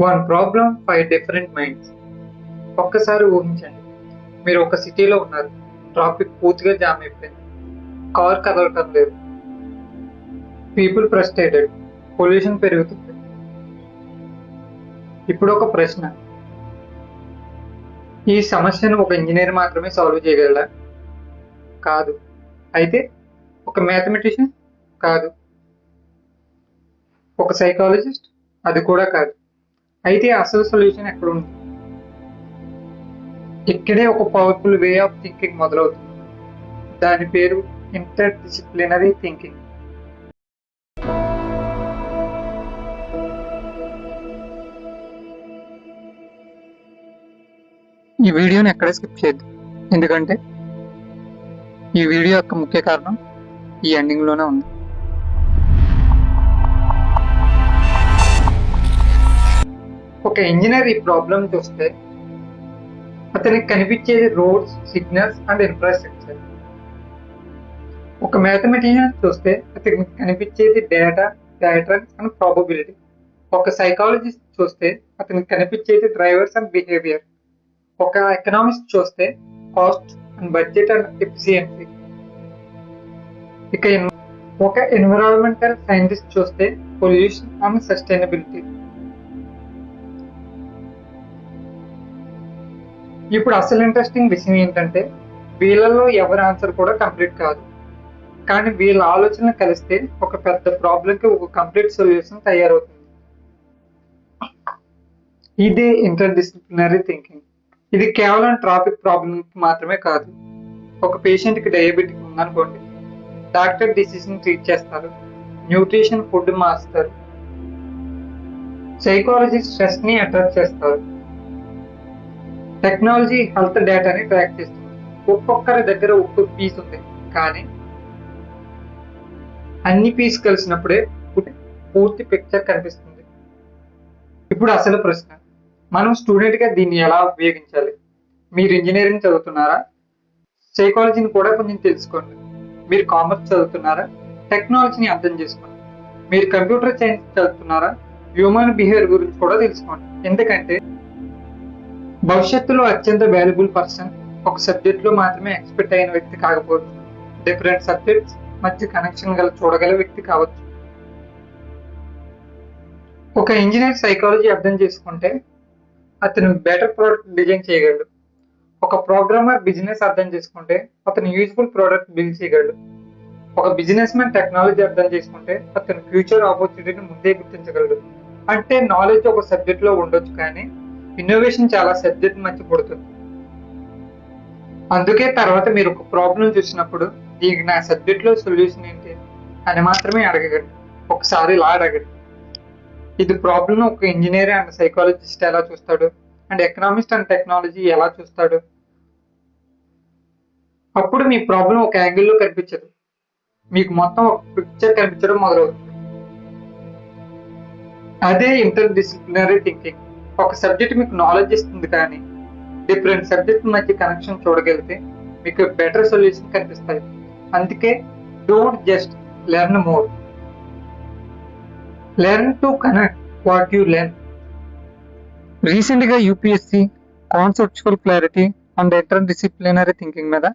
One problem 5 different minds. ఒక్కసారి ఊహించండి, మీరు ఒక సిటీలో ఉన్నారు. ట్రాఫిక్ పూర్తిగా జామ్ అయిపోయింది. కార్ కదలటం లేదు. People frustrated. పొల్యూషన్ పెరుగుతుంది. ఇప్పుడు ఒక ప్రశ్న, ఈ సమస్యను ఒక ఇంజనీర్ మాత్రమే సాల్వ్ చేయగలరా? కాదు. అయితే ఒక మ్యాథమెటిషియన్? కాదు. ఒక సైకాలజిస్ట్? అది కూడా కాదు. అయితే అసలు సొల్యూషన్ ఎక్కడ ఉంది? ఇక్కడే ఒక పవర్ఫుల్ వే ఆఫ్ థింకింగ్ మొదలవుతుంది. దాని పేరు ఇంటర్ డిసిప్లినరీ థింకింగ్. ఈ వీడియోని ఎక్కడ స్కిప్ చేయొద్దు, ఎందుకంటే ఈ వీడియో యొక్క ముఖ్య కారణం ఈ ఎండింగ్ లోనే ఉంది. ఒక ఇంజనీర్ ఈ ప్రాబ్లం చూస్తే అతనికి కనిపించేది రోడ్స్, సిగ్నల్స్ అండ్ ఇన్ఫ్రాస్ట్రక్చర్. ఒక మ్యాథమెటిషియన్ చూస్తే అతనికి కనిపించేది డేటా, ప్యాటర్న్స్ అండ్ ప్రాబబిలిటీ. ఒక సైకాలజిస్ట్ చూస్తే అతనికి కనిపించేది డ్రైవర్స్ అండ్ బిహేవియర్. ఒక ఎకనామిస్ట్ చూస్తే cost and budget and efficiency. ఇక ఒక ఎన్విరాన్మెంటల్ సైంటిస్ట్ చూస్తే పొల్యూషన్ అండ్ సస్టైనబిలిటీ. ఇప్పుడు అసలు ఇంట్రెస్టింగ్ విషయం ఏంటంటే, వీళ్ళలో ఎవరి ఆన్సర్ కూడా కంప్లీట్ కాదు, కానీ వీళ్ళ ఆలోచనలు కలిస్తే ఒక పెద్ద ప్రాబ్లంకి ఒక కంప్లీట్ సొల్యూషన్ తయారవుతుంది. ఇదే ఇంటర్ డిసిప్లినరీ థింకింగ్. ఇది కేవలం ట్రాఫిక్ ప్రాబ్లంకి మాత్రమే కాదు. ఒక పేషెంట్కి డయాబెటిక్ ఉందనుకోండి, డాక్టర్ డిసీజ్ని ట్రీట్ చేస్తారు, న్యూట్రిషన్ ఫుడ్ మార్చుతారు, సైకాలజీ స్ట్రెస్ని అడ్రస్ చేస్తారు, టెక్నాలజీ హెల్త్ డేటాని ట్రాక్ చేస్తుంది. ఒక్కొక్కరి దగ్గర ఒక్కొక్క పీస్ ఉంది, కానీ అన్ని పీస్ కలిసినప్పుడే పూర్తి పిక్చర్ కనిపిస్తుంది. ఇప్పుడు అసలు ప్రశ్న, మనం స్టూడెంట్గా దీన్ని ఎలా ఉపయోగించాలి? మీరు ఇంజనీరింగ్ చదువుతున్నారా? సైకాలజీని కూడా కొంచెం తెలుసుకోండి. మీరు కామర్స్ చదువుతున్నారా? టెక్నాలజీని అర్థం చేసుకోండి. మీరు కంప్యూటర్ సైన్స్ చదువుతున్నారా? హ్యూమన్ బిహేవియర్ గురించి కూడా తెలుసుకోండి. ఎందుకంటే భవిష్యత్తులో అత్యంత వాల్యుబుల్ పర్సన్ ఒక సబ్జెక్ట్లో మాత్రమే ఎక్స్పెక్ట్ అయిన వ్యక్తి కాకపోవచ్చు, డిఫరెంట్ సబ్జెక్ట్స్ మధ్య కనెక్షన్ చూడగల వ్యక్తి కావచ్చు. ఒక ఇంజనీర్ సైకాలజీ అర్థం చేసుకుంటే అతను బెటర్ ప్రోడక్ట్ డిజైన్ చేయగలడు. ఒక ప్రోగ్రామర్ బిజినెస్ అర్థం చేసుకుంటే అతను యూజ్ఫుల్ ప్రోడక్ట్ బిల్డ్ చేయగలడు. ఒక బిజినెస్ మ్యాన్ టెక్నాలజీ అర్థం చేసుకుంటే అతను ఫ్యూచర్ ఆపర్చునిటీని ముందే గుర్తించగలడు. అంటే నాలెడ్జ్ ఒక సబ్జెక్ట్ లో ఉండొచ్చు, కానీ ఇన్నోవేషన్ చాలా సబ్జెక్ట్ మధ్య పడుతుంది. అందుకే తర్వాత మీరు ఒక ప్రాబ్లం చూసినప్పుడు దీనికి నా సబ్జెక్ట్ లో సొల్యూషన్ ఏంటి అని మాత్రమే అడగగండి. ఒకసారి ఇలా అడగండి, ఇది ప్రాబ్లం ఒక ఇంజనీర్ అండ్ సైకాలజిస్ట్ ఎలా చూస్తాడు, అండ్ ఎకనామిస్ట్ అండ్ టెక్నాలజీ ఎలా చూస్తాడు. అప్పుడు మీ ప్రాబ్లం ఒక యాంగిల్లో కనిపించదు, మీకు మొత్తం ఒక పిక్చర్ కనిపించడం మొదలవుతుంది. అదే ఇంటర్ డిసిప్లినరీ థింకింగ్. ఒక సబ్జెక్ట్ మీకు నాలెడ్జ్ ఇస్తుంది, కానీ డిఫరెంట్ సబ్జెక్ట్ మధ్య కనెక్షన్ చూడగలిగితే మీకు బెటర్ సొల్యూషన్ కనిపిస్తాయి. అందుకే don't just learn more, learn to connect what you learn. రీసెంట్గా UPSC conceptual clarity and interdisciplinary thinking మీద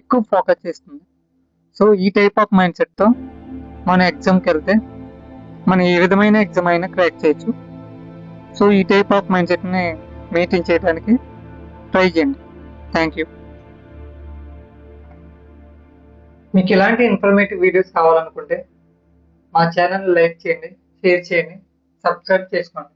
ఎక్కువ ఫోకస్ చేస్తుంది. సో ఈ టైప్ ఆఫ్ మైండ్ సెట్తో మన ఎగ్జామ్కి వెళ్తే మనం ఏ విధమైన ఎగ్జామ్ అయినా క్రాక్ చేయొచ్చు. సో ఈ టైప్ ఆఫ్ మైండ్ సెట్ని మెయింటైన్ చేయడానికి ట్రై చేయండి. Thank you. మీకు ఇలాంటి ఇన్ఫర్మేటివ్ వీడియోస్ కావాలనుకుంటే మా ఛానల్ లైక్ చేయండి, షేర్ చేయండి, సబ్స్క్రైబ్ చేసుకోండి.